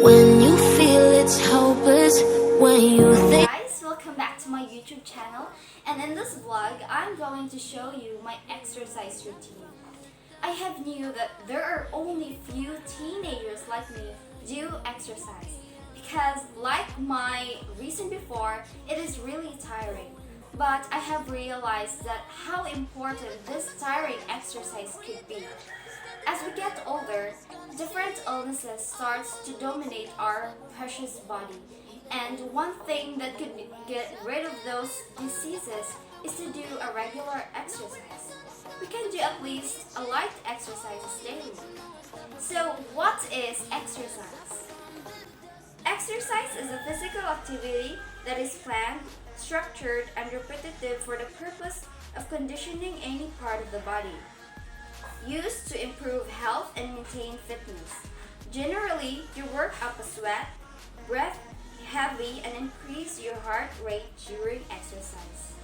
When you feel it's hopeless, when you think. Guys, welcome back to my YouTube channel, and in this vlog I'm going to show you my exercise routine. I have knew that there are only few teenagers like me do exercise because like my reason before, it is really tiring. But I have realized that how important this tiring exercise could be. As we get older, different illnesses starts to dominate our precious body. And one thing that could get rid of those diseases is to do a regular exercise. We can do at least a light exercise daily. So what is exercise? Exercise is a physical activity that is planned, structured, and repetitive for the purpose of conditioning any part of the body, used to improve health and maintain fitness. Generally, you work up a sweat, breath heavy, and increase your heart rate during exercise.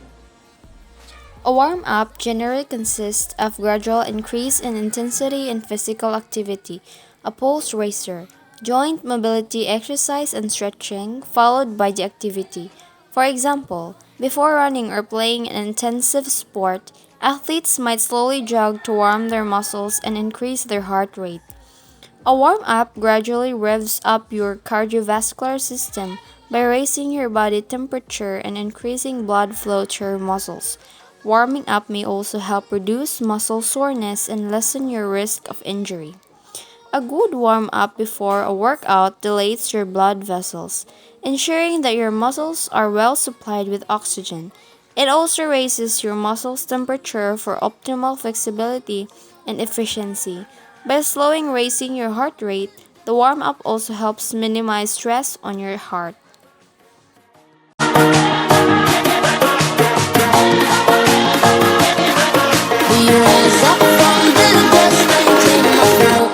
A warm-up generally consists of gradual increase in intensity in physical activity, a pulse raiser, joint mobility exercise and stretching, followed by the activity. For example, before running or playing an intensive sport, athletes might slowly jog to warm their muscles and increase their heart rate. A warm-up gradually revs up your cardiovascular system by raising your body temperature and increasing blood flow to your muscles. Warming up may also help reduce muscle soreness and lessen your risk of injury. A good warm-up before a workout dilates your blood vessels, ensuring that your muscles are well supplied with oxygen. It also raises your muscles' temperature for optimal flexibility and efficiency. By slowing raising your heart rate, the warm-up also helps minimize stress on your heart. We rise up from the dust and clean my throat.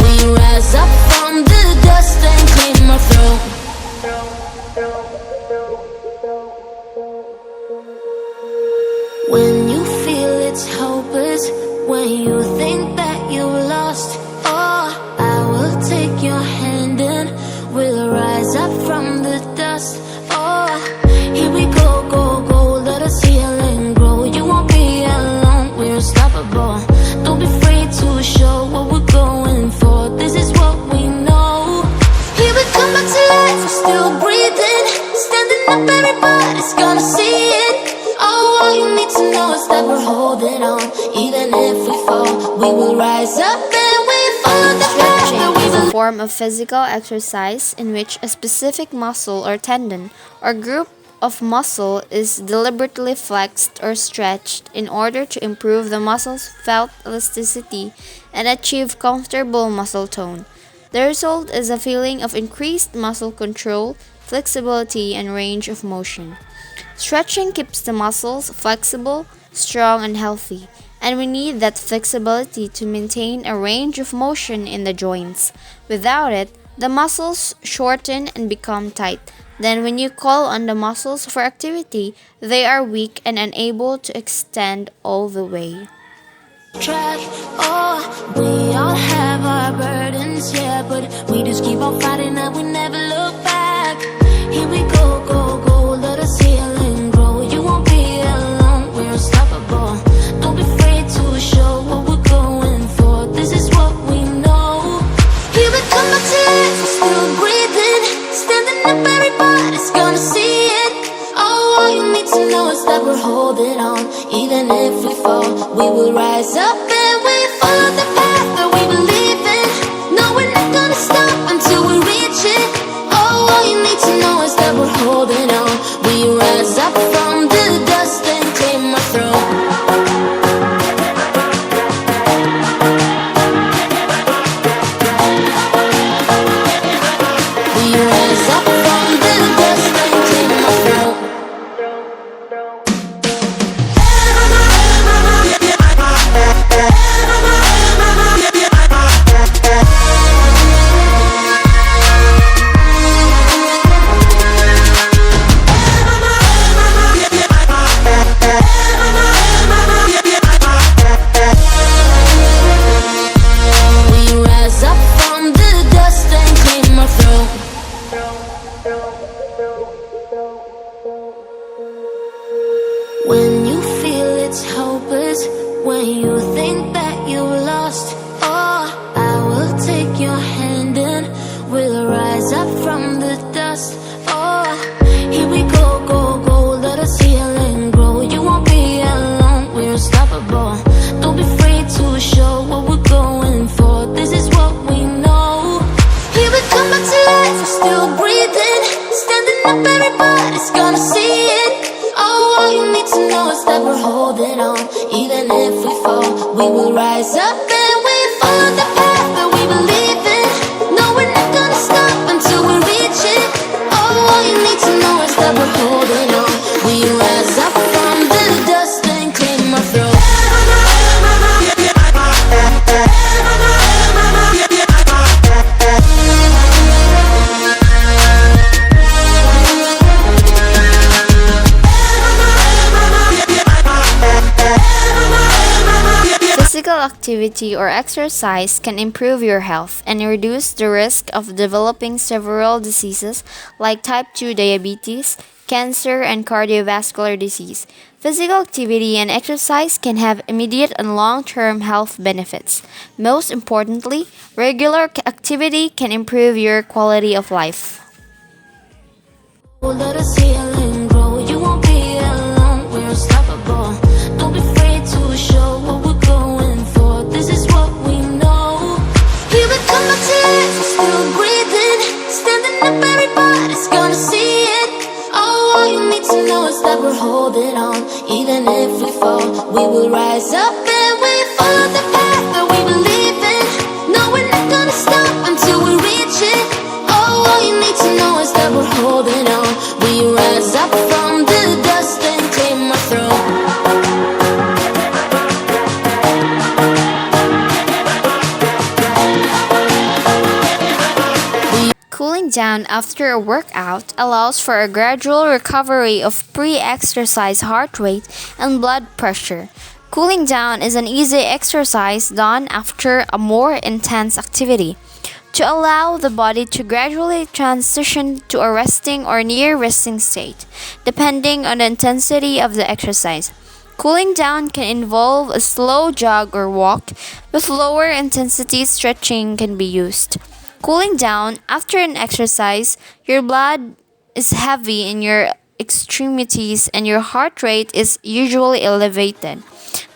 We rise up from the dust and clean my throat. When you feel it's hopeless, when you think that you lost, oh, I will take your hand and we'll rise up from the dust. Oh, here we go, go, go, let us heal and grow. You won't be alone, we're unstoppable. Don't be afraid to show what we're going for. This is what we know. Here we come back to life, we're still breathing. Standing up, everybody's gonna see it. Oh, all you need to know is that we're holding on. Even if we fall, we will rise up and we follow the path that we Stretching is a believe. form of physical exercise in which a specific muscle or tendon or group of muscle is deliberately flexed or stretched in order to improve the muscle's felt elasticity and achieve comfortable muscle tone. The result is a feeling of increased muscle control, flexibility, and range of motion. Stretching keeps the muscles flexible, strong, and healthy, and we need that flexibility to maintain a range of motion in the joints. Without it, the muscles shorten and become tight. Then, when you call on the muscles for activity, they are weak and unable to extend all the way. Track. Oh, we all have our burdens, yeah, but we just keep on fighting and we never look back. Here we go, go, go, let us heal and grow. You won't be alone, we're unstoppable. Don't be afraid to show what we're going for. This is what we know. Here we come back to life, we're still breathing. Standing up, everybody's gonna see it. Oh, all you need to know is that we're holding on. Even if we fall, we will rise up and we follow the path that we believe in. No, we're not gonna stop until we reach it. Oh, all you need to know is that we're holding on. We rise up from the dust and clear my throat. We rise up from the dust and clear my throat. When you feel it's hopeless, when you think that you've lost, oh, I will take your hand and we'll rise up from the dust. Oh, here we go, go, go, let us heal and grow. You won't be alone, we're unstoppable. Don't be afraid to show what we're going for. This is what we know. Here we come back to life, we're still breathing. Standing up, everybody's gonna see it. Oh, all you need to know is that we're holding on. Even if we fall, we will rise up and we follow the path that we believe in. No, we're not gonna stop until we reach it. Oh, all you need to know is that we're holding on. We rise up from the dust and claim our throne. Physical activity or exercise can improve your health and reduce the risk of developing several diseases like type 2 diabetes, cancer, and cardiovascular disease. Physical activity and exercise can have immediate and long-term health benefits. Most importantly, regular activity can improve your quality of life. Let us heal and grow. You won't be alone, we're unstoppable. Don't be afraid to show what we're going for. This is what we know. Here we come back to life, we're still breathing. Standing up, everybody's gonna see it. Oh, all you need to know is that we're holding on. Even if we fall, we will rise up and we follow the path that we believe in. No, we're not gonna stop until we reach it. Oh, all you need to know is that we're holding on. We rise up from the dust and claim our throne. Cooling down after a workout allows for a gradual recovery of pre-exercise heart rate and blood pressure. Cooling down is an easy exercise done after a more intense activity to allow the body to gradually transition to a resting or near resting state, depending on the intensity of the exercise. Cooling down can involve a slow jog or walk, with lower intensity stretching can be used. Cooling down after an exercise, your blood is heavy in your extremities and your heart rate is usually elevated.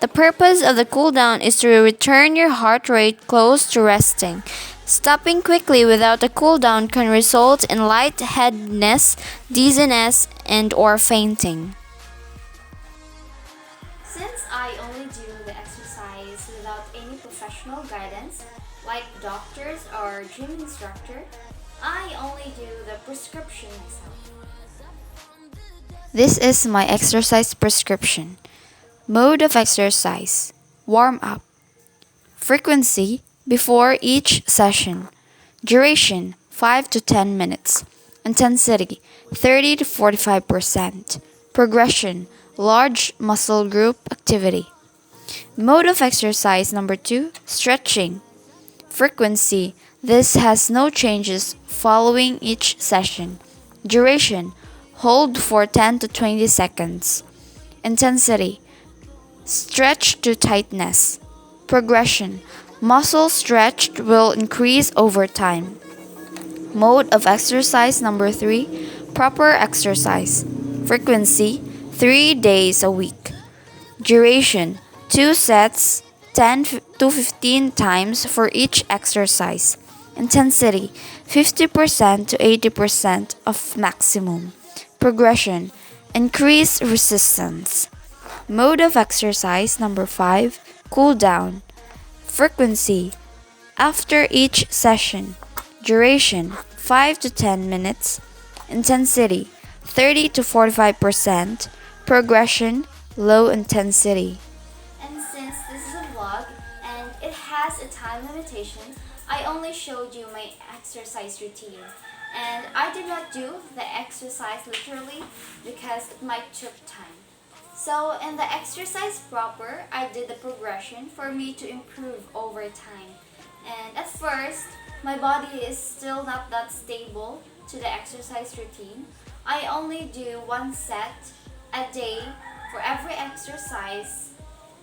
The purpose of the cool down is to return your heart rate close to resting. Stopping quickly without a cool down can result in lightheadedness, dizziness, and or fainting. Since I only do the exercise without any professional guidance, like doctors or gym instructor, I only do the prescription myself. This is my exercise prescription. Mode of exercise: warm up. Frequency: before each session. Duration: 5 to 10 minutes. Intensity: 30 to 45%. Progression: large muscle group activity. Mode of exercise number 2: stretching. Frequency: this has no changes following each session. Duration: hold for 10 to 20 seconds. Intensity: stretch to tightness. Progression: muscle stretched will increase over time. Mode of exercise number 3: proper exercise. Frequency: 3 days a week. Duration: 2 sets, 10 to 15 times for each exercise. Intensity: 50% to 80% of maximum. Progression: increase resistance. Mode of exercise number 5: cool down. Frequency: after each session. Duration: 5 to 10 minutes. Intensity: 30 to 45%. Progression: low intensity. And since this is a vlog and it has a time limitation, I only showed you my exercise routine. And I did not do the exercise literally because it might took time. So in the exercise proper, I did the progression for me to improve over time. And at first, my body is still not that stable to the exercise routine. I only do 1 set a day for every exercise,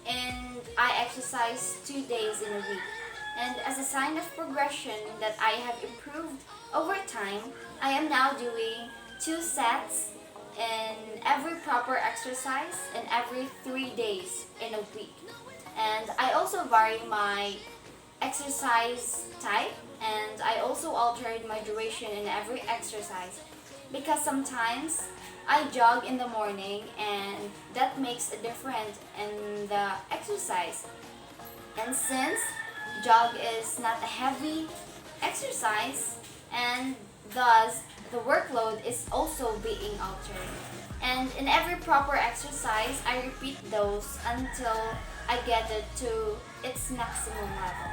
and I exercise 2 days in a week. And as a sign of progression that I have improved over time, I am now doing 2 sets in every proper exercise and every 3 days in a week. And I also vary my exercise type, and I also altered my duration in every exercise because sometimes I jog in the morning and that makes a difference in the exercise. And since jog is not a heavy exercise, and thus the workload is also being altered. And in every proper exercise, I repeat those until I get it to its maximum level.